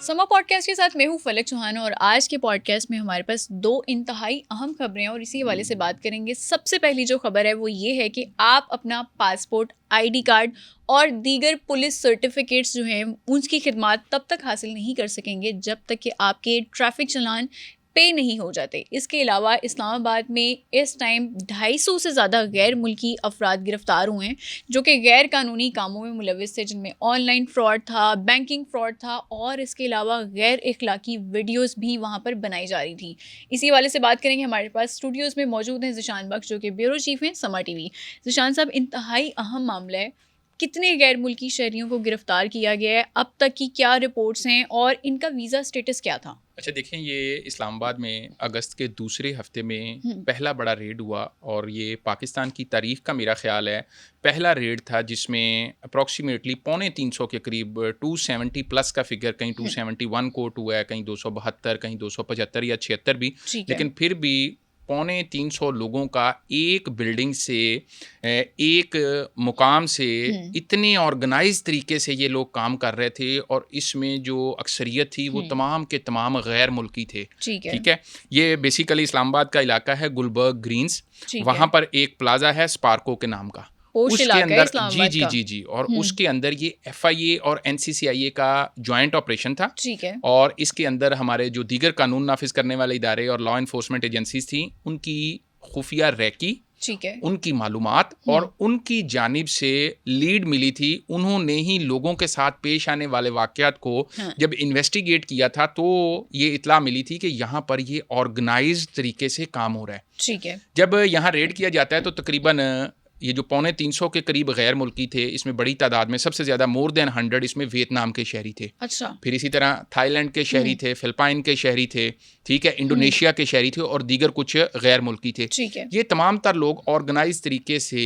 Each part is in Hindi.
समा पॉडकास्ट के साथ मैं हूँ फलक चौहान और आज के पॉडकास्ट में हमारे पास दो इंतहाई अहम खबरें हैं और इसी हवाले से बात करेंगे। सबसे पहली जो खबर है वो ये है कि आप अपना पासपोर्ट, आईडी कार्ड और दीगर पुलिस सर्टिफिकेट्स जो हैं उसकी खिदमात तब तक हासिल नहीं कर सकेंगे जब तक कि आपके ट्रैफिक चालान पे नहीं हो जाते। इसके अलावा इस्लामाबाद में इस टाइम 250 से ज़्यादा गैर मुल्की अफराद गिरफ्तार हुए हैं जो कि गैर कानूनी कामों में मुलविस थे, जिनमें ऑनलाइन फ्रॉड था, बैंकिंग फ्रॉड था और इसके अलावा गैर इखलाकी वीडियोस भी वहाँ पर बनाई जा रही थी। इसी वाले से बात करेंगे। हमारे पास स्टूडियोज़ में मौजूद हैं ज़िशान बख्श जो कि ब्यूरो चीफ हैं समा टीवी। ज़िशान साहब, इंतहाई अहम मामला है, कितने गैर मुल्की शहरियों को गिरफ्तार किया गया है, अब तक की क्या रिपोर्ट्स हैं और इनका वीज़ा स्टेटस क्या था? अच्छा देखें, ये इस्लामाबाद में अगस्त के दूसरे हफ्ते में पहला बड़ा रेड हुआ और ये पाकिस्तान की तारीख का मेरा ख्याल है पहला रेड था जिसमें अप्रॉक्सीमेटली 350 के करीब 270 प्लस का फिगर, कहीं 271 कोट हुआ है, कहीं 272, कहीं 275 या 76 भी, लेकिन फिर भी 350 लोगों का एक बिल्डिंग से, एक मुकाम से इतने ऑर्गेनाइज तरीके से ये लोग काम कर रहे थे और इसमें जो अक्सरियत थी वो तमाम के तमाम गैर मुल्की थे। ठीक है, ये बेसिकली इस्लामाबाद का इलाका है गुलबर्ग ग्रीन्स, वहाँ पर एक प्लाजा है स्पार्को के नाम का, उसके अंदर जी और उसके अंदर ये FIA और NCCIA का जॉइंट ऑपरेशन था। ठीक है। और इसके अंदर हमारे जो दीगर कानून नाफिज करने वाले इदारे और लॉ इन्फोर्समेंट एजेंसीज थी, उनकी खुफिया रैकी, ठीक है, उनकी मालूमात और उनकी जानिब से लीड मिली थी। उन्होंने ही लोगों के साथ पेश आने वाले वाक़यात को जब इन्वेस्टिगेट किया था तो ये इत्ला मिली थी कि यहाँ पर ये ऑर्गेनाइज्ड तरीके से काम हो रहा है। ठीक है। जब यहाँ रेड किया जाता है तो तकरीबन ये जो 350 के करीब गैर मुल्की थे, इसमें बड़ी तादाद में सबसे ज़्यादा मोर देन 100 इसमें वियतनाम के शहरी थे। अच्छा। फिर इसी तरह थाईलैंड के शहरी थे, फिलिपाइन के शहरी थे, ठीक है, इंडोनेशिया के शहरी थे और दीगर कुछ गैर मुल्की थे। ठीक है। ये तमाम तर लोग ऑर्गेनाइज तरीके से,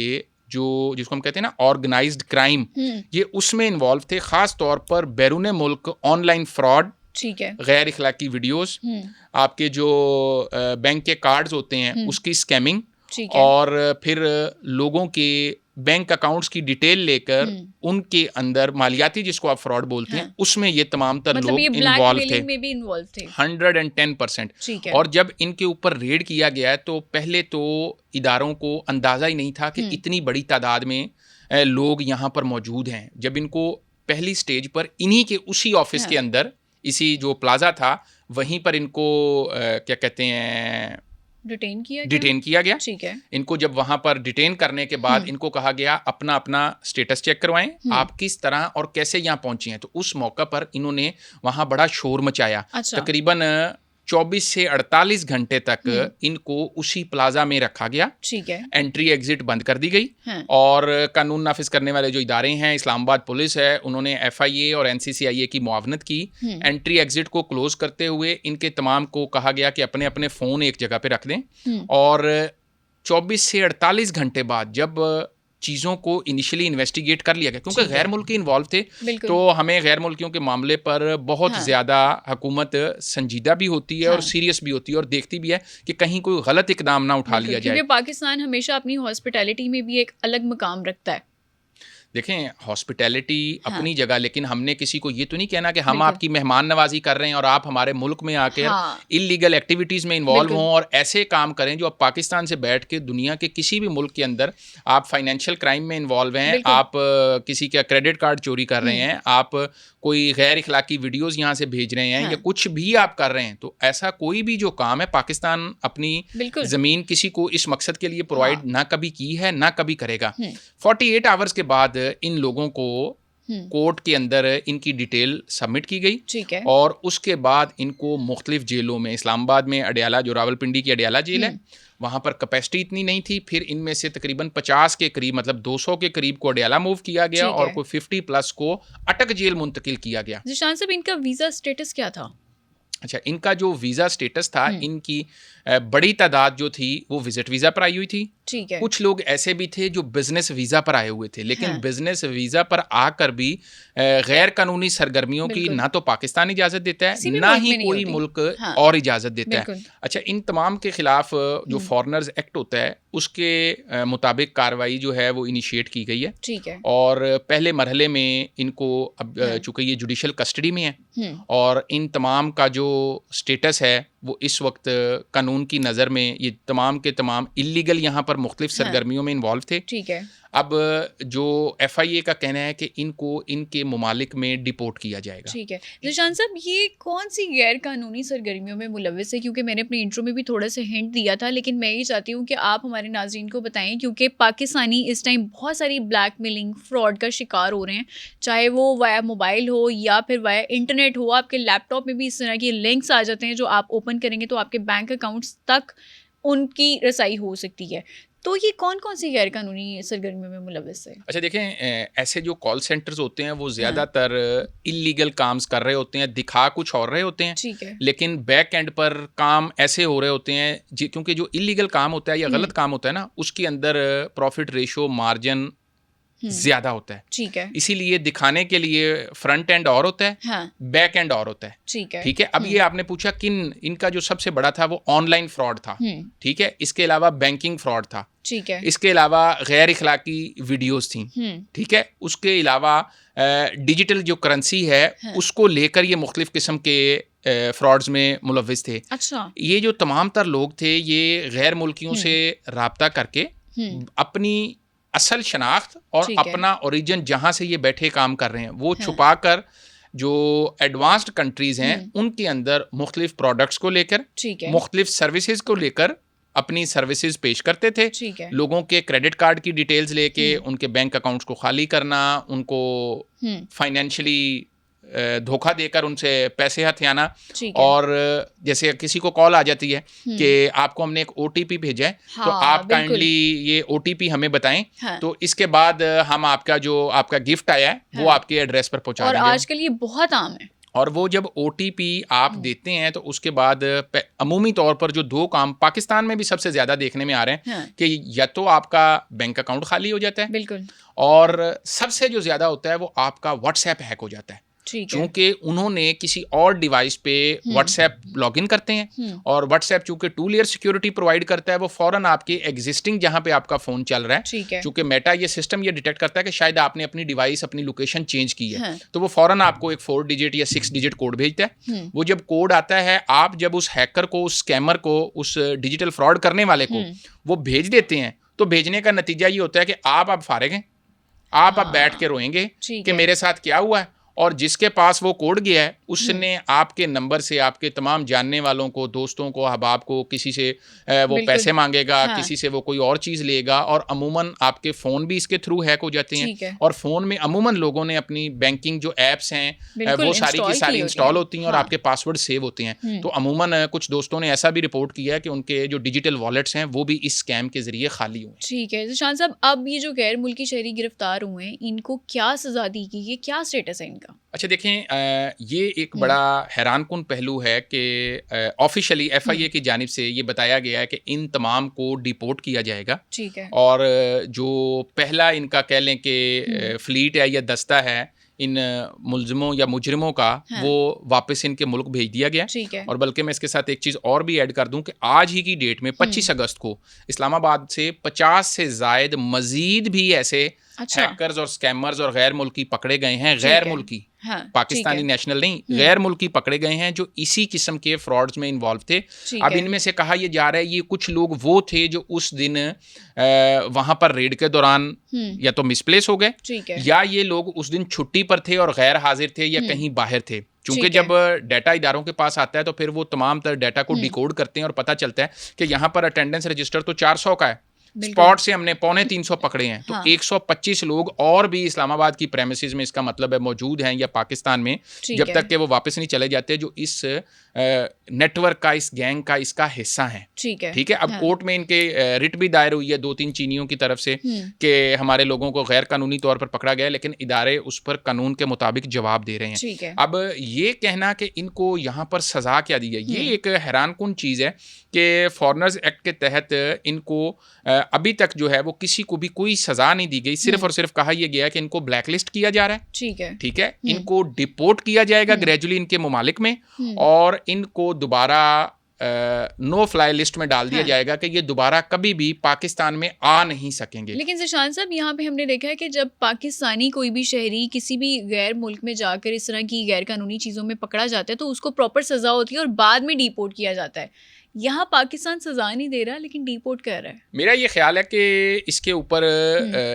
जो जिसको हम कहते हैं ना ऑर्गेनाइज्ड क्राइम, ये उसमें इन्वॉल्व थे। ख़ास तौर पर बैरून मुल्क ऑनलाइन फ्रॉड, ठीक है, गैर इखलाकी वीडियोस, आपके जो बैंक के कार्ड्स होते हैं उसकी स्कैमिंग, और फिर लोगों के बैंक अकाउंट्स की डिटेल लेकर उनके अंदर मालियाती, जिसको आप फ्रॉड बोलते हैं, उसमें ये तमाम तर लोग इन्वॉल्व थे 110%। और जब इनके ऊपर रेड किया गया तो पहले तो इदारों को अंदाज़ा ही नहीं था कि इतनी बड़ी तादाद में लोग यहाँ पर मौजूद हैं। जब इनको पहली स्टेज पर इन्हीं के उसी ऑफिस के अंदर, इसी जो प्लाजा था वहीं पर इनको क्या कहते हैं, डिटेन किया गया। ठीक है। इनको जब वहां पर डिटेन करने के बाद इनको कहा गया अपना अपना स्टेटस चेक करवाएं, आप किस तरह और कैसे यहाँ पहुंची हैं। तो उस मौका पर इन्होंने वहां बड़ा शोर मचाया। अच्छा। तकरीबन 24 से 48 घंटे तक इनको उसी प्लाजा में रखा गया। ठीक है। एंट्री एग्जिट बंद कर दी गई। और कानून नाफिज करने वाले जो इदारे हैं, इस्लामाबाद पुलिस है, उन्होंने FIA और NCCIA की मुआवनत की। एंट्री एग्जिट को क्लोज करते हुए इनके तमाम को कहा गया कि अपने अपने फ़ोन एक जगह पे रख दें। और 24 से 48 घंटे बाद जब चीज़ों को इनिशियली इन्वेस्टिगेट कर लिया गया, क्योंकि गैर मुल्की इन्वॉल्व थे, तो हमें गैर मुल्कियों के मामले पर बहुत ज़्यादा हुकूमत संजीदा भी होती है और सीरियस भी होती है और देखती भी है कि कहीं कोई गलत इकदाम ना उठा लिया जाए। क्योंकि पाकिस्तान हमेशा अपनी हॉस्पिटैलिटी में भी एक अलग मकाम रखता है। देखें, हॉस्पिटैलिटी अपनी जगह, लेकिन हमने किसी को ये तो नहीं कहना कि हम आपकी मेहमान नवाजी कर रहे हैं और आप हमारे मुल्क में आकर इलीगल एक्टिविटीज़ में इन्वॉल्व हों और ऐसे काम करें जो आप पाकिस्तान से बैठ के दुनिया के किसी भी मुल्क के अंदर आप फाइनेंशियल क्राइम में इन्वॉल्व हैं, आप किसी का क्रेडिट कार्ड चोरी कर रहे हैं, आप कोई गैर इखलाकी वीडियोज़ यहाँ से भेज रहे हैं या कुछ भी आप कर रहे हैं, तो ऐसा कोई भी जो काम है पाकिस्तान अपनी ज़मीन किसी को इस मकसद के लिए प्रोवाइड ना कभी की है ना कभी करेगा। 48 आवर्स के बाद इन लोगों को कोर्ट के अंदर इनकी डिटेल सबमिट की गई। ठीक है। और उसके बाद इनको मुख्तलिफ जेलों में, इस्लामाबाद में अडयाला, जो रावलपिंडी की अडयाला जेल है, वहाँ पर कैपेसिटी इतनी नहीं थी, फिर इनमें से तकरीबन 50 के करीब, मतलब 200 के करीब को अडयाला मूव किया गया और कोई 50 प्लस को अटक जेल मुंतकिल किया गया। ज़िशान साहब, इनका वीज़ा स्टेटस क्या था? अच्छा, इनका जो वीज़ा स्टेटस था, इनकी बड़ी तादाद जो थी वो विजिट वीज़ा पर आई हुई थी। ठीक है। कुछ लोग ऐसे भी थे जो बिजनेस वीज़ा पर आए हुए थे, लेकिन हाँ। बिजनेस वीज़ा पर आकर भी गैर कानूनी सरगर्मियों की बिल्कुल। ना तो पाकिस्तान इजाज़त देता किसी है, भी ना मुल्क ही में नहीं कोई होती। मुल्क हाँ। और इजाज़त देता है। बिल्कुल। अच्छा, इन तमाम के खिलाफ जो फॉरेनर्स एक्ट होता है उसके मुताबिक कार्रवाई जो है वो इनिशिएट की गई है। ठीक है। और पहले मरहले में इनको अब हाँ। चूँकि ये जुडिशल कस्टडी में है, हम्म। और इन तमाम का जो स्टेटस है वो इस वक्त कानून की नज़र में ये तमाम के तमाम इल्लीगल यहाँ पर मुख्तलिफ हाँ। सरगर्मियों में इन्वॉल्व थे। ठीक है। अब जो FIA का कहना है कि इनको इनके ममालिक में डिपोर्ट किया जाएगा। ठीक है। ज़ीशान साहब, ये कौन सी गैर कानूनी सरगर्मियों में मुलव्वस है? क्योंकि मैंने अपने इंट्रो में भी थोड़ा सा हिंट दिया था, लेकिन मैं ये चाहती हूँ कि आप हमारे नाज़रीन को बताएं, क्योंकि पाकिस्तानी इस टाइम बहुत सारी ब्लैकमेलिंग, फ्रॉड का शिकार हो रहे हैं, चाहे वो वाया मोबाइल हो या फिर वाया इंटरनेट हो। आपके लैपटॉप में भी इस तरह के लिंक्स आ जाते हैं जो आप ओपन करेंगे तो आपके बैंक अकाउंट्स तक उनकी रसाई हो सकती है। तो ये कौन कौन सी गैर कानूनी सरगर्मियों में मुलव्वस है? अच्छा देखें, ऐसे जो कॉल सेंटर्स होते हैं वो हाँ। ज़्यादातर इल्लीगल काम्स कर रहे होते हैं, दिखा कुछ और रहे होते हैं, ठीक है। लेकिन बैक एंड पर काम ऐसे हो रहे होते हैं क्योंकि जो इल्लीगल काम होता है या गलत काम होता है ना, उसके अंदर प्रॉफिट रेशो मार्जिन ज़्यादा होता है। ठीक है। इसीलिए दिखाने के लिए फ्रंट एंड और होता है, हाँ। बैक एंड और होता है। ठीक है। ठीक है। अब ये आपने पूछा किन, इनका जो सबसे बड़ा था वो ऑनलाइन फ्रॉड था। ठीक है। इसके अलावा बैंकिंग फ्रॉड था। ठीक है। इसके अलावा गैर इखलाकी वीडियोस थी। ठीक है। उसके अलावा डिजिटल जो करेंसी है उसको लेकर ये मुख्तलिफ किस्म के फ्रॉड्स में मुलव्विस थे। अच्छा। ये जो तमाम तर लोग थे ये गैर मुल्कियों से राब्ता करके अपनी असल शनाख्त और अपना ओरिजिन जहाँ से ये बैठे काम कर रहे हैं वो छुपा कर जो एडवांस्ड कंट्रीज हैं उनके अंदर मुख्तलिफ प्रोडक्ट्स को लेकर, मुख्तलिफ सर्विसेज को लेकर अपनी सर्विसेज पेश करते थे। लोगों के क्रेडिट कार्ड की डिटेल्स लेके उनके बैंक अकाउंट्स को खाली करना, उनको फाइनेंशियली धोखा देकर उनसे पैसे हथियाना, और जैसे किसी को कॉल आ जाती है कि आपको हमने एक OTP भेजा है, तो आप काइंडली ये OTP हमें बताएं, तो इसके बाद हम आपका गिफ्ट आया है वो आपके एड्रेस पर पहुंचा देंगे। और आजकल ये बहुत आम है। और वो जब OTP आप देते हैं तो उसके बाद अमूमी तौर पर जो दो काम पाकिस्तान में भी सबसे ज़्यादा देखने में आ रहे हैं कि या तो आपका बैंक अकाउंट खाली हो जाता है, बिल्कुल, और सबसे जो ज़्यादा होता है वो आपका WhatsApp हैक हो जाता है। चूंकि उन्होंने किसी और डिवाइस पे WhatsApp लॉगिन करते हैं, और WhatsApp चूंकि 2 लेयर सिक्योरिटी प्रोवाइड करता है, वो फौरन आपके एग्जिस्टिंग जहां पे आपका फोन चल रहा है, चूंकि मेटा ये सिस्टम ये डिटेक्ट करता है कि शायद आपने अपनी डिवाइस, अपनी लोकेशन चेंज की है, तो वो फौरन आपको एक 4 डिजिट या 6 डिजिट कोड भेजता है। वो जब कोड आता है, आप जब उस हैकर को, उस स्कैमर को, उस डिजिटल फ्रॉड करने वाले को वो भेज देते हैं, तो भेजने का नतीजा ये होता है कि आप अब फारिग हैं, आप अब बैठ के रोएंगे कि मेरे साथ क्या हुआ है, और जिसके पास वो कोड गया है उसने आपके नंबर से आपके तमाम जानने वालों को, दोस्तों को, अहबाब को, किसी से वो पैसे मांगेगा, किसी से वो कोई और चीज़ लेगा, और अमूमन आपके फ़ोन भी इसके थ्रू हैक हो जाते हैं। और फ़ोन में अमूमन लोगों ने अपनी बैंकिंग जो ऐप्स हैं वो सारी की सारी इंस्टॉल होती हैं, और आपके पासवर्ड सेव होते हैं। तो अमूमन कुछ दोस्तों ने ऐसा भी रिपोर्ट किया है कि उनके जो डिजिटल वॉलेट्स हैं वो भी इस स्कैम के ज़रिए खाली हुए। ठीक है ज़ीशान साहब, अब ये जो गैर मुल्की शहरी गिरफ्तार हुए हैं, इनको क्या सज़ा दी गई है, क्या स्टेटस है इनका? अच्छा देखें, ये एक बड़ा हैरानकुन पहलू है कि ऑफिशियली FIA की जानिब से ये बताया गया है कि इन तमाम को डिपोर्ट किया जाएगा। ठीक है। और जो पहला इनका कह लें कि फ्लीट है या दस्ता है इन मुलजिमों या मुजरिमों का, वो वापस इनके मुल्क भेज दिया गया। और बल्कि मैं इसके साथ एक चीज़ और भी ऐड कर दूं कि आज ही की डेट में 25 अगस्त को इस्लामाबाद से 50 से ज़ायद मज़ीद भी ऐसे हैकर्स और स्कैमर्स और गैर मुल्की पकड़े गए हैं। गैर मुल्की, पाकिस्तानी नेशनल नहीं, गैर मुल्की पकड़े गए हैं जो इसी किस्म के फ्रॉड्स में इन्वॉल्व थे। अब इनमें से कहा यह जा रहा है ये कुछ लोग वो थे जो उस दिन वहां पर रेड के दौरान या तो मिसप्लेस हो गए, या ये लोग उस दिन छुट्टी पर थे और गैर हाजिर थे, या कहीं बाहर थे। चूंकि जब डाटा इदारों के पास आता है तो फिर वो तमाम तर डाटा को डिकोड करते हैं और पता चलता है कि यहाँ पर अटेंडेंस रजिस्टर तो 400 का है, स्पॉट से हमने 325 पकड़े हैं, तो हाँ। 125 लोग और भी इस्लामाबाद की प्रेमिसेस में, इसका मतलब है, मौजूद हैं या पाकिस्तान में, जब तक कि वो वापस नहीं चले जाते, जो इस नेटवर्क का, इस गैंग का, इसका हिस्सा हैं। ठीक है। ठीक है। अब हाँ। कोर्ट में इनके रिट भी दायर हुई है 2-3 चीनियों की तरफ से कि हमारे लोगों को गैर कानूनी तौर पर पकड़ा गया है, लेकिन इदारे उस पर कानून के मुताबिक जवाब दे रहे हैं। ठीक है। अब ये कहना कि इनको यहाँ पर सज़ा क्या दी है, ये एक हैरानकुन चीज़ है कि फॉरेनर्स एक्ट के तहत इनको अभी तक जो है वो किसी को भी कोई सज़ा नहीं दी गई, सिर्फ और सिर्फ कहा यह गया कि इनको ब्लैकलिस्ट किया जा रहा है। ठीक है। ठीक है। इनको डिपोर्ट किया जाएगा ग्रेजुअली इनके ममालिक में, और इनको दोबारा नो फ्लाई लिस्ट में डाल दिया जाएगा कि ये दोबारा कभी भी पाकिस्तान में आ नहीं सकेंगे। लेकिन ज़िशान साहब, यहाँ पे हमने देखा है कि जब पाकिस्तानी कोई भी शहरी किसी भी गैर मुल्क में जाकर इस तरह की गैर कानूनी चीज़ों में पकड़ा जाता है तो उसको प्रॉपर सज़ा होती है और बाद में डिपोर्ट किया जाता है। यहाँ पाकिस्तान सज़ा नहीं दे रहा लेकिन डिपोर्ट कर रहा है। मेरा ये ख्याल है कि इसके ऊपर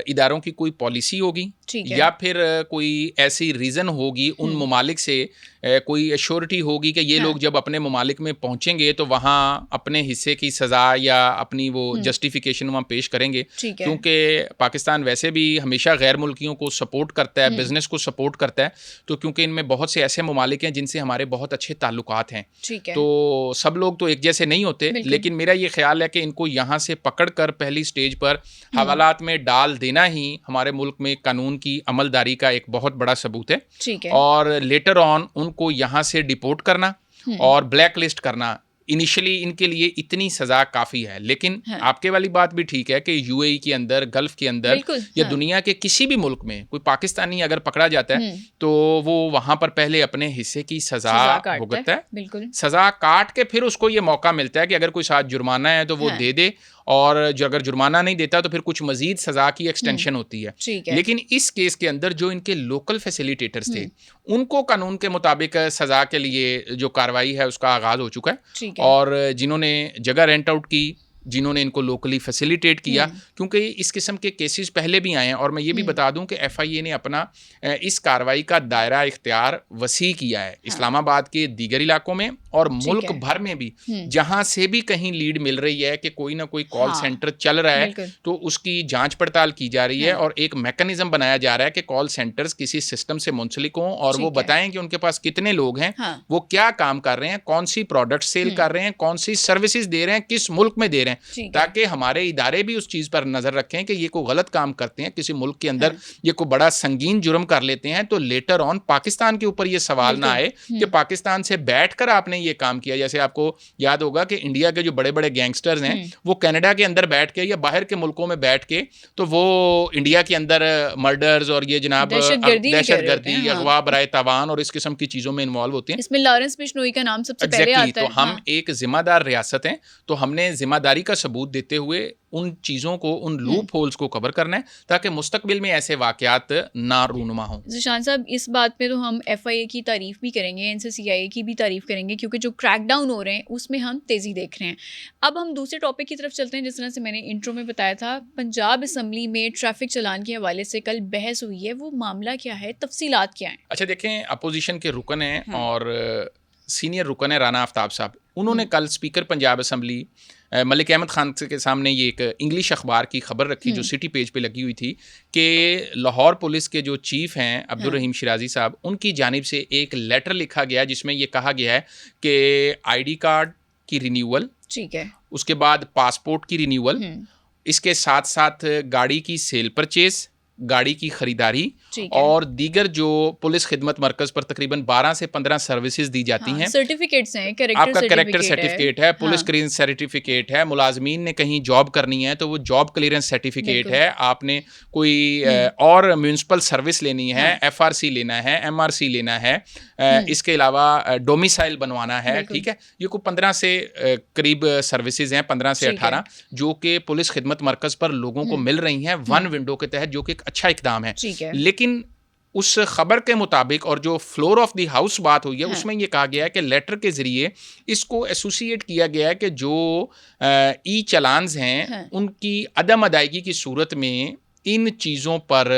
इदारों की कोई पॉलिसी होगी, या फिर कोई ऐसी रीज़न होगी उन ममालिक से, कोई एश्योरिटी होगी कि ये लोग जब अपने ममालिक में पहुंचेंगे तो वहाँ अपने हिस्से की सज़ा या अपनी वो जस्टिफिकेशन वहाँ पेश करेंगे। क्योंकि पाकिस्तान वैसे भी हमेशा गैर मुल्कियों को सपोर्ट करता है, बिज़नेस को सपोर्ट करता है, तो क्योंकि इनमें बहुत से ऐसे ममालिक हैं जिनसे हमारे बहुत अच्छे ताल्लुकात हैं, तो सब लोग तो एक जैसे नहीं होते। लेकिन मेरा ये ख्याल है कि इनको यहाँ से पकड़ कर पहली स्टेज पर हवालात में डाल देना ही हमारे मुल्क में कानून की अमलदारी का एक बहुत बड़ा सबूत है। और लेटर ऑन उनको यहाँ से डिपोर्ट करना और ब्लैक लिस्ट करना, इनिशियली इनके लिए इतनी सज़ा काफ़ी है। लेकिन आपके वाली बात भी ठीक है कि यूएई के अंदर, गल्फ के अंदर, या दुनिया के किसी भी मुल्क में कोई पाकिस्तानी अगर पकड़ा जाता है तो वो वहाँ पर पहले अपने हिस्से की सज़ा भुगतता है। सज़ा काट के फिर उसको ये मौका मिलता है कि अगर कोई साथ जुर्माना है तो वो दे दे, और जो अगर जुर्माना नहीं देता तो फिर कुछ मजीद सज़ा की एक्सटेंशन होती है। लेकिन इस केस के अंदर जो इनके लोकल फैसिलिटेटर्स थे उनको कानून के मुताबिक सज़ा के लिए जो कार्रवाई है उसका आगाज़ हो चुका है, और जिन्होंने जगह रेंट आउट की, जिन्होंने इनको लोकली फैसिलिटेट किया, क्योंकि इस किस्म के केसेस पहले भी आए हैं। और मैं ये भी बता दूं कि एफआईए ने अपना इस कार्रवाई का दायरा इख्तियार वसी किया है इस्लामाबाद के दीगर इलाकों में और मुल्क भर में भी, जहां से भी कहीं लीड मिल रही है कि कोई ना कोई कॉल सेंटर चल रहा है तो उसकी जांच पड़ताल की जा रही है, और एक मैकेनिज्म बनाया जा रहा है कि कॉल सेंटर्स किसी सिस्टम से मुंसलिक हों और वो बताएं कि उनके पास कितने लोग हैं, वो क्या काम कर रहे हैं, कौन सी प्रोडक्ट सेल कर रहे हैं, कौन सी सर्विसेज दे रहे हैं, किस मुल्क में दे रहे हैं, ताकि हमारे इदारे भी उस चीज़ पर नज़र रखें कि ये कोई गलत काम करते हैं किसी मुल्क के अंदर, ये कोई बड़ा संगीन जुर्म कर लेते हैं तो लेटर ऑन पाकिस्तान के ऊपर ये सवाल ना आए कि पाकिस्तान से बैठकर आपने ये काम किया। जैसे आपको याद होगा कि इंडिया के जो बड़े बड़े गैंगस्टर्स हैं वो कनाडा के अंदर बैठ के या बाहर के मुल्कों में बैठ के तो वो इंडिया के अंदर मर्डर्स और ये जनाब दहशतगर्दी, अगवा बराए तावान और इस किस्म की चीज़ों में इन्वॉल्व होते हैं। इसमें लॉरेंस बिश्नोई का नाम सबसे पहले आता है। तो हम एक जिम्मेदार रियासत हैं, तो हमने जिम्मेदारी का सबूत देते हुए उन चीज़ों को, उन लूप होल्स को कवर करना है ताकि मुस्तकबिल में ऐसे वाक़यात ना रूनुमा हों। ज़िशान साहब, इस बात पे तो हम एफआईए की तारीफ़ भी करेंगे, एनसीसीआई की भी तारीफ़ करेंगे, क्योंकि जो क्रैकडाउन हो रहे हैं उसमें हम तेज़ी देख रहे हैं। अब हम दूसरे टॉपिक की तरफ चलते हैं। जिस तरह से मैंने इंट्रो में बताया था, पंजाब असम्बली में ट्रैफिक चलान के हवाले से कल बहस हुई है। वो मामला क्या है, तफसीलात क्या हैं? अच्छा देखें, अपोजिशन के रुकन हैं और सीनियर रुकन है राना आफ्ताब साहब, उन्होंने कल स्पीकर पंजाब असम्बली मलिक अहमद खान के सामने ये एक इंग्लिश अखबार की खबर रखी जो सिटी पेज पे लगी हुई थी कि लाहौर पुलिस के जो चीफ हैं अब्दुल रहीम शिराजी साहब, उनकी जानिब से एक लेटर लिखा गया जिसमें ये कहा गया है कि आईडी कार्ड की रिन्यूअल, ठीक है, उसके बाद पासपोर्ट की रिन्यूअल, इसके साथ साथ गाड़ी की सेल परचेज, गाड़ी की खरीदारी और दीगर जो पुलिस खिदमत मरकज पर तकरीबन 12 से 15 सर्विसेज दी जाती हैं। सर्टिफिकेट्स हैं, आपका कैरेक्टर सर्टिफिकेट है, पुलिस क्लियरेंस सर्टिफिकेट है, मुलाजमीन ने कहीं जॉब करनी है तो वो जॉब क्लियरेंस सर्टिफिकेट है, आपने कोई और म्यूनसिपल सर्विस लेनी है, एफआरसी लेना है, एमआरसी लेना है, इसके अलावा डोमिसाइल बनवाना है, ठीक है। ये कोई 15 से करीब सर्विसेज हैं, 15 से 18, जो कि पुलिस खिदमत मरकज पर लोगों को मिल रही हैं वन विंडो के तहत, जो कि एक अच्छा इकदाम है। लेकिन उस खबर के मुताबिक और जो फ्लोर ऑफ द हाउस बात हुई है उसमें ये कहा गया है कि लेटर के ज़रिए इसको एसोसिएट किया गया है कि जो ई चलान्स हैं उनकी अदम अदायगी की सूरत में इन चीज़ों पर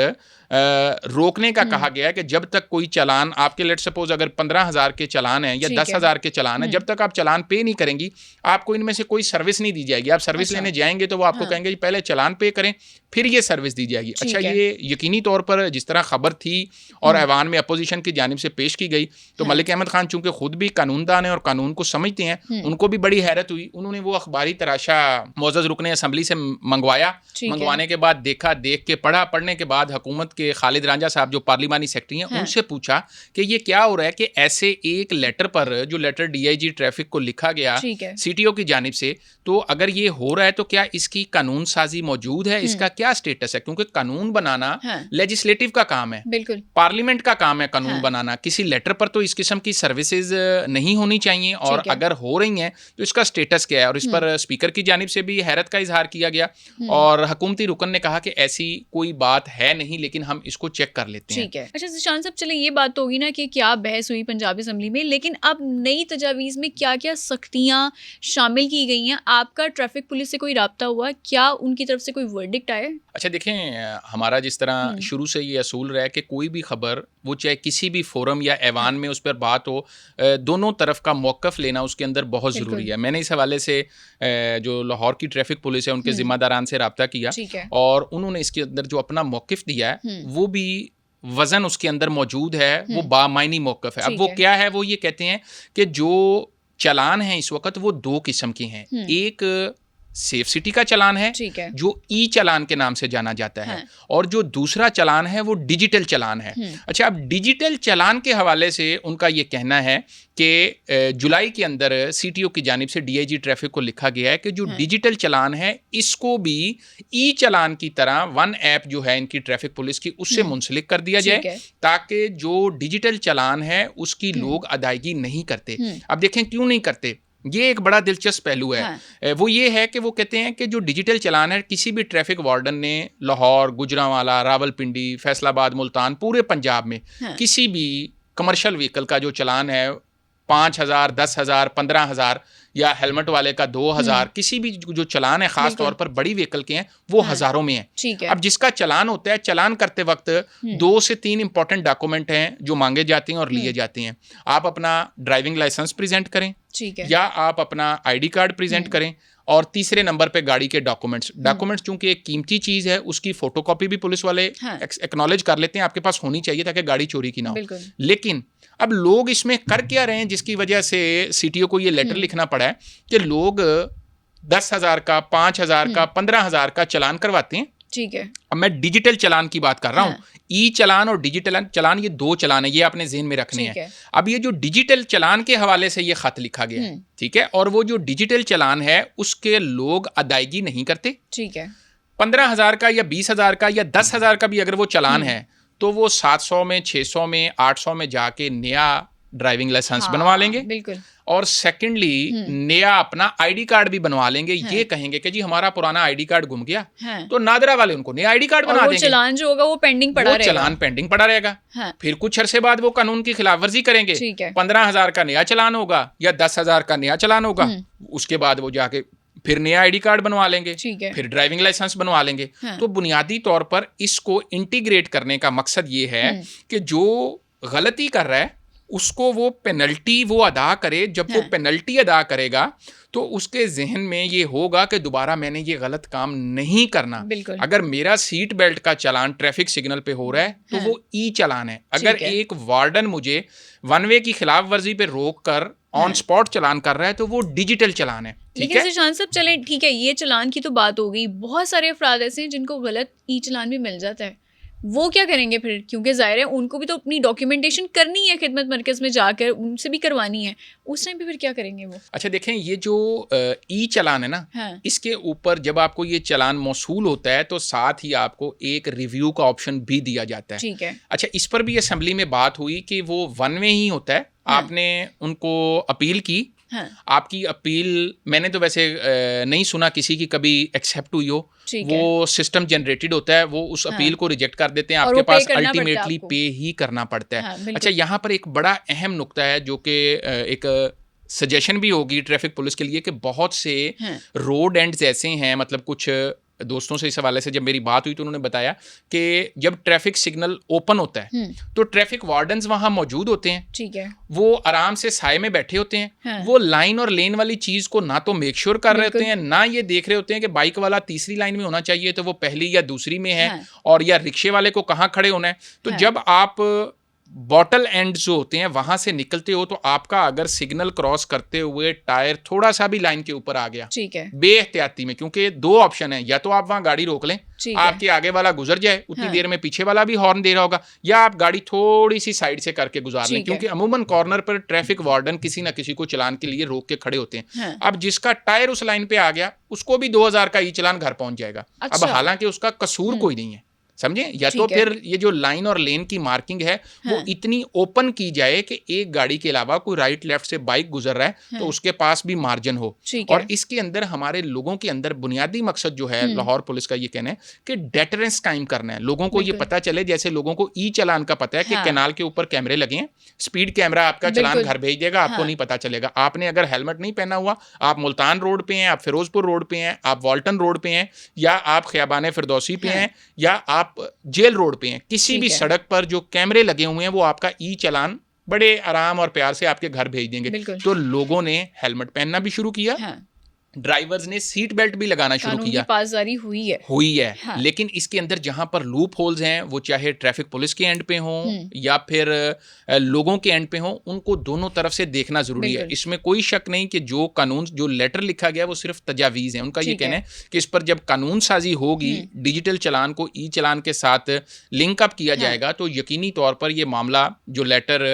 रोकने का कहा गया है कि जब तक कोई चालान आपके, लेट सपोज अगर 15,000 के चालान है या 10,000 के चालान है, जब तक आप चालान पे नहीं करेंगी आपको इनमें से कोई सर्विस नहीं दी जाएगी। आप सर्विस लेने जाएंगे तो वो आपको कहेंगे जी पहले चालान पे करें फिर ये सर्विस दी जाएगी। अच्छा, ये यकीनी तौर पर जिस तरह खबर थी और ऐवान में अपोजिशन की जानिब से पेश की गई तो मलिक अहमद खान चूंकि खुद भी कानूनदान है और कानून को समझते हैं, उनको भी बड़ी हैरत हुई। उन्होंने वो अखबारी तराशा मुअज़्ज़ज़ रुकन असेंबली से मंगवाया। मंगवाने के बाद देखा, देख के पढ़ा, पढ़ने के बाद हुकूमत के खालिद रांझा साहब जो पार्लिमानी सेक्रेटरी हैं उनसे पूछा कि ये क्या हो रहा है कि ऐसे एक लेटर पर, जो लेटर डीआईजी ट्रैफिक को लिखा गया सीटीओ की जानिब से, तो अगर ये हो रहा है तो क्या इसकी कानून साजी मौजूद है, इसका क्या स्टेटस है? क्योंकि कानून बनाना लेजिस्लेटिव का काम है, बिल्कुल पार्लियामेंट का काम है कानून बनाना। किसी लेटर पर तो इस किस्म की सर्विसेज नहीं होनी चाहिए, और अगर हो रही हैं तो इसका स्टेटस क्या है? और इस पर स्पीकर की जानिब से भी हैरत का इजहार किया गया और हुकूमती रुकन ने कहा कि ऐसी कोई बात है नहीं, लेकिन हम इसको चेक कर लेते हैं। ठीक है। अच्छा ज़ीशान साहब, चले ये बात तो होगी ना कि क्या बहस हुई पंजाब असेंबली में, लेकिन अब नई तजावीज़ में क्या क्या सख्तियाँ शामिल की गई हैं? आपका ट्रैफिक पुलिस से कोई राब्ता हुआ? क्या उनकी तरफ से कोई वर्डिक्ट आया? अच्छा देखें, हमारा जिस तरह शुरू से ये असूल रहा है कि कोई भी खबर, वो चाहे किसी भी फोरम या ऐवान में उस पर बात हो, दोनों तरफ का मौक़िफ़ लेना उसके अंदर बहुत ज़रूरी है। मैंने इस हवाले से जो लाहौर की ट्रैफिक पुलिस है उनके ज़िम्मेदारान से रब्ता किया और उन्होंने इसके अंदर जो अपना मौक़िफ़ दिया है वो भी वज़न उसके अंदर मौजूद है, वो बामायनी मौक़िफ़ है। अब वो क्या है? वो ये कहते हैं कि जो चालान है इस वक्त वो दो किस्म के हैं। एक सेफ सिटी का चालान है जो ई चालान के नाम से जाना जाता है, और जो दूसरा चालान है वो डिजिटल चालान है। अच्छा, अब डिजिटल चालान के हवाले से उनका ये कहना है कि जुलाई के अंदर सीटीओ की जानिब से डीआईजी ट्रैफिक को लिखा गया है कि जो डिजिटल चालान है इसको भी ई चालान की तरह वन ऐप जो है इनकी ट्रैफिक पुलिस की उससे मुंसलिक कर दिया जाए, ताकि जो डिजिटल चालान है उसकी लोग अदायगी नहीं करते। अब देखें क्यों नहीं करते, ये एक बड़ा दिलचस्प पहलू है। वो ये है कि वो कहते हैं कि जो डिजिटल चालान है, किसी भी ट्रैफिक वार्डन ने लाहौर, गुजरांवाला, रावलपिंडी, फैसलाबाद, मुल्तान, पूरे पंजाब में किसी भी कमर्शियल व्हीकल का जो चालान है 5,000, 10,000, 15,000 या हेलमेट वाले का 2,000, किसी भी जो चालान है खास तौर पर बड़ी व्हीकल के हैं वो हजारों में है। अब जिसका चालान होता है, चालान करते वक्त 2 से 3 इंपॉर्टेंट डॉक्यूमेंट हैं जो मांगे जाते हैं और लिए जाते हैं। आप अपना ड्राइविंग लाइसेंस प्रेजेंट करें, या आप अपना आईडी कार्ड प्रेजेंट करें, और तीसरे नंबर पे गाड़ी के डॉक्यूमेंट्स चूंकि एक कीमती चीज है उसकी फोटोकॉपी भी पुलिस वाले एक्नॉलेज कर लेते हैं, आपके पास होनी चाहिए ताकि गाड़ी चोरी की ना हो। लेकिन अब लोग इसमें कर क्या रहे हैं जिसकी वजह से सीटीओ को ये लेटर लिखना पड़ा है कि लोग 10,000 का, 5,000 का, 15,000 का चालान करवाते हैं। ठीक है। अब मैं डिजिटल चालान की बात कर रहा हूँ। ई चालान और डिजिटल चालान ये दो चालान है, ये आपने ज़हन में रखने हैं। अब ये जो डिजिटल चालान के हवाले से ये खत लिखा गया है, ठीक है, और वो जो डिजिटल चालान है उसके लोग अदायगी नहीं करते। ठीक है। 15,000 का या 20,000 का या 10,000 का भी अगर वो चालान है तो वो 700 में, 600 में, 800 में जाके नया ड्राइविंग लाइसेंस बनवा लेंगे। बिल्कुल। और सेकेंडली नया अपना आईडी कार्ड भी बनवा लेंगे। ये कहेंगे कि जी हमारा पुराना आईडी कार्ड गुम गया, तो नादरा वाले उनको नया आईडी कार्ड बना देंगे। चालान जो होगा वो पेंडिंग पड़ा रहेगा, चालान पेंडिंग पड़ा रहेगा। फिर कुछ अरसे बाद वो कानून की खिलाफवर्जी करेंगे, 15,000 का नया चालान होगा या 10,000 का नया चालान होगा, उसके बाद वो जाके फिर नया आईडी कार्ड बनवा लेंगे, फिर ड्राइविंग लाइसेंस बनवा लेंगे। तो बुनियादी तौर पर इसको इंटीग्रेट करने का मकसद ये है कि जो गलती कर रहा है उसको वो पेनल्टी वो अदा करे। जब वो पेनल्टी अदा करेगा तो उसके जहन में ये होगा कि दोबारा मैंने ये गलत काम नहीं करना। अगर मेरा सीट बेल्ट का चालान ट्रैफिक सिग्नल पे हो रहा है तो वो ई चालान है। अगर एक वार्डन मुझे वन वे की खिलाफ वर्जी पे रोक कर ऑन स्पॉट चालान कर रहा है तो वो डिजिटल चालान है। लेकिन ज़ीशान साहब चले ठीक है, ये चालान की तो बात हो गई, बहुत सारे अफराद ऐसे हैं जिनको गलत ई चालान भी मिल जाता है, वो क्या करेंगे फिर? क्योंकि जाहिर है उनको भी तो अपनी डॉक्यूमेंटेशन करनी है, खिदमत मरकज़ में जाकर उनसे भी करवानी है, उस टाइम पे फिर क्या करेंगे वो? अच्छा देखें, ये जो ई चालान है ना, इसके ऊपर जब आपको ये चालान मौसूल होता है तो साथ ही आपको एक रिव्यू का ऑप्शन भी दिया जाता है। ठीक है। अच्छा, इस पर भी असेंबली में बात हुई कि वो वन वे ही होता है। आपने उनको अपील की, आपकी अपील मैंने तो वैसे नहीं सुना किसी की कभी एक्सेप्ट हुई हो। वो सिस्टम जनरेटेड होता है, वो उस अपील को रिजेक्ट कर देते हैं, आपके पास अल्टीमेटली पे ही करना पड़ता है। अच्छा, यहाँ पर एक बड़ा अहम नुक्ता है जो कि एक सजेशन भी होगी ट्रैफिक पुलिस के लिए कि बहुत से रोड एंड्स ऐसे हैं, मतलब कुछ दोस्तों से इस हवाले से जब मेरी बात हुई तो उन्होंने बताया कि जब ट्रैफिक सिग्नल ओपन होता है तो ट्रैफिक वार्डन्स वहाँ मौजूद होते हैं, ठीक है, वो आराम से साए में बैठे होते हैं, हाँ। वो लाइन और लेन वाली चीज को ना तो मेक श्योर कर रहे होते हैं, ना ये देख रहे होते हैं कि बाइक वाला तीसरी लाइन में होना चाहिए तो वो पहली या दूसरी में है, हाँ। और या रिक्शे वाले को कहाँ खड़े होना है। तो हाँ। जब आप बॉटल एंड जो होते हैं वहां से निकलते हो तो आपका अगर सिग्नल क्रॉस करते हुए टायर थोड़ा सा भी लाइन के ऊपर आ गया, ठीक है, बेएहतियाती में, क्योंकि दो ऑप्शन है, या तो आप वहां गाड़ी रोक लें, आपके आगे वाला गुजर जाए, उतनी देर में पीछे वाला भी हॉर्न दे रहा होगा, या आप गाड़ी थोड़ी सी साइड से करके गुजार लें, क्योंकि अमूमन कॉर्नर पर ट्रैफिक वार्डन किसी ना किसी को चलान के लिए रोक के खड़े होते हैं। अब जिसका टायर उस लाइन पे आ गया उसको भी 2000 का ई चालान घर पहुंच जाएगा। अब हालांकि उसका कसूर कोई नहीं है, समझे, या तो फिर ये जो लाइन और लेन की मार्किंग है वो इतनी ओपन की जाए कि एक गाड़ी के अलावा कोई राइट लेफ्ट से बाइक गुजर रहा है तो उसके पास भी मार्जिन हो। और इसके अंदर हमारे लोगों के अंदर बुनियादी मकसद जो है लाहौर पुलिस का ये कहना है कि डेटरेंस कायम करना है, लोगों को ये पता चले, जैसे लोगों को ई चालान का पता है कि कैनाल के ऊपर कैमरे लगे हैं, स्पीड कैमरा आपका चालान घर भेज देगा, आपको नहीं पता चलेगा। आपने अगर हेलमेट नहीं पहना हुआ, आप मुल्तान रोड पे हैं, आप फिरोजपुर रोड पे हैं, आप वाल्टन रोड पे हैं, या आप खियाबान फिरदौसी पे हैं, या आप जेल रोड पे हैं, किसी भी सड़क पर जो कैमरे लगे हुए हैं वो आपका ई चालान बड़े आराम और प्यार से आपके घर भेज देंगे। तो लोगों ने हेलमेट पहनना भी शुरू किया, ड्राइवर्स ने सीट बेल्ट भी लगाना शुरू किया, पासदारी हुई है। हाँ। लेकिन इसके अंदर जहां पर लूप होल्स हैं, वो चाहे ट्रैफिक पुलिस के एंड पे हो या फिर लोगों के एंड पे हो, उनको दोनों तरफ से देखना जरूरी है। इसमें कोई शक नहीं कि जो कानून, जो लेटर लिखा गया वो सिर्फ तजावीज़ है। उनका ये कहना है कि इस पर जब कानून साजी होगी, डिजिटल चालान को ई चालान के साथ लिंक अप किया जाएगा, तो यकीनी तौर पर ये मामला, जो लेटर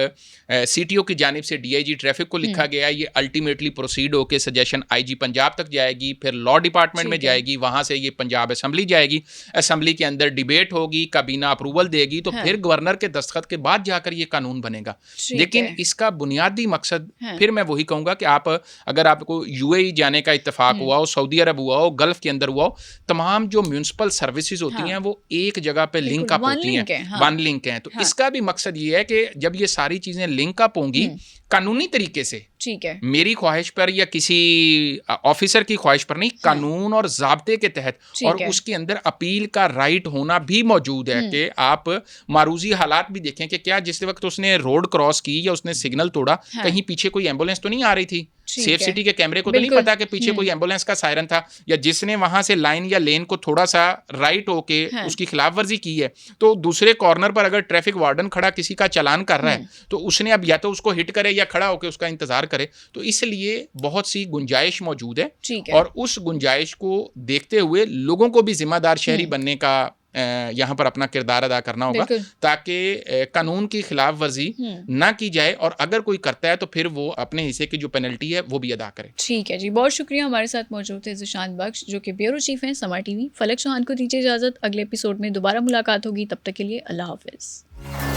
CTO की जानिब से DIG ट्रैफिक को लिखा गया, ये अल्टीमेटली प्रोसीड होकर सजेशन IG पंजाब तक जाएगी, फिर लॉ डिपार्टमेंट में जाएगी, वहां से ये पंजाब असेंबली जाएगी, असेंबली के अंदर डिबेट होगी, काबीना अप्रूवल देगी, तो फिर गवर्नर के दस्तखत के बाद जाकर ये कानून बनेगा। लेकिन इसका बुनियादी मकसद, फिर मैं वही कहूंगा कि आप, अगर आपको UAE जाने का इत्तेफाक हुआ हो, सऊदी अरब हुआ हो, गल्फ के अंदर हुआ हो, तमाम जो म्यूनिसिपल सर्विसेज होती हैं वो एक जगह पे लिंक अप होती हैं, वन लिंक है। तो इसका भी मकसद ये है कि जब ये सारी चीजें लिंक अप होंगी कानूनी तरीके से, ठीक है, मेरी ख्वाहिश पर या किसी ऑफिसर की ख्वाहिश पर नहीं, कानून और ज़ाब्ते के तहत, और उसके अंदर अपील का राइट होना भी मौजूद है कि आप मारूजी हालात भी देखें कि क्या जिस वक्त उसने रोड क्रॉस की या उसने सिग्नल तोड़ा, कहीं पीछे कोई एम्बुलेंस तो नहीं आ रही थी, सेफ सिटी के कैमरे को तो नहीं पता कि पीछे कोई एम्बुलेंस का सायरन था, या जिसने वहां से लाइन या लेन को थोड़ा सा राइट होके उसकी खिलाफ वर्जी की है, तो दूसरे कॉर्नर पर अगर ट्रैफिक वार्डन खड़ा किसी का चालान कर रहा है तो उसने अब या तो उसको हिट करे या खड़ा होकर उसका इंतजार करे। तो इसलिए बहुत सी गुंजाइश मौजूद है, और उस गुंजाइश को देखते हुए लोगों को भी जिम्मेदार शहरी बनने का यहाँ पर अपना किरदार अदा करना होगा, ताकि कानून की खिलाफ वर्जी ना की जाए, और अगर कोई करता है तो फिर वो अपने हिस्से की जो पेनल्टी है वो भी अदा करे। ठीक है जी, बहुत शुक्रिया। हमारे साथ मौजूद थे ज़ीशान बख्श, जो कि ब्यूरो चीफ हैं समा TV। फलक चौहान को दीजिए इजाज़त, अगले एपिसोड में दोबारा मुलाकात होगी, तब तक के लिए अल्लाह हाफिज़।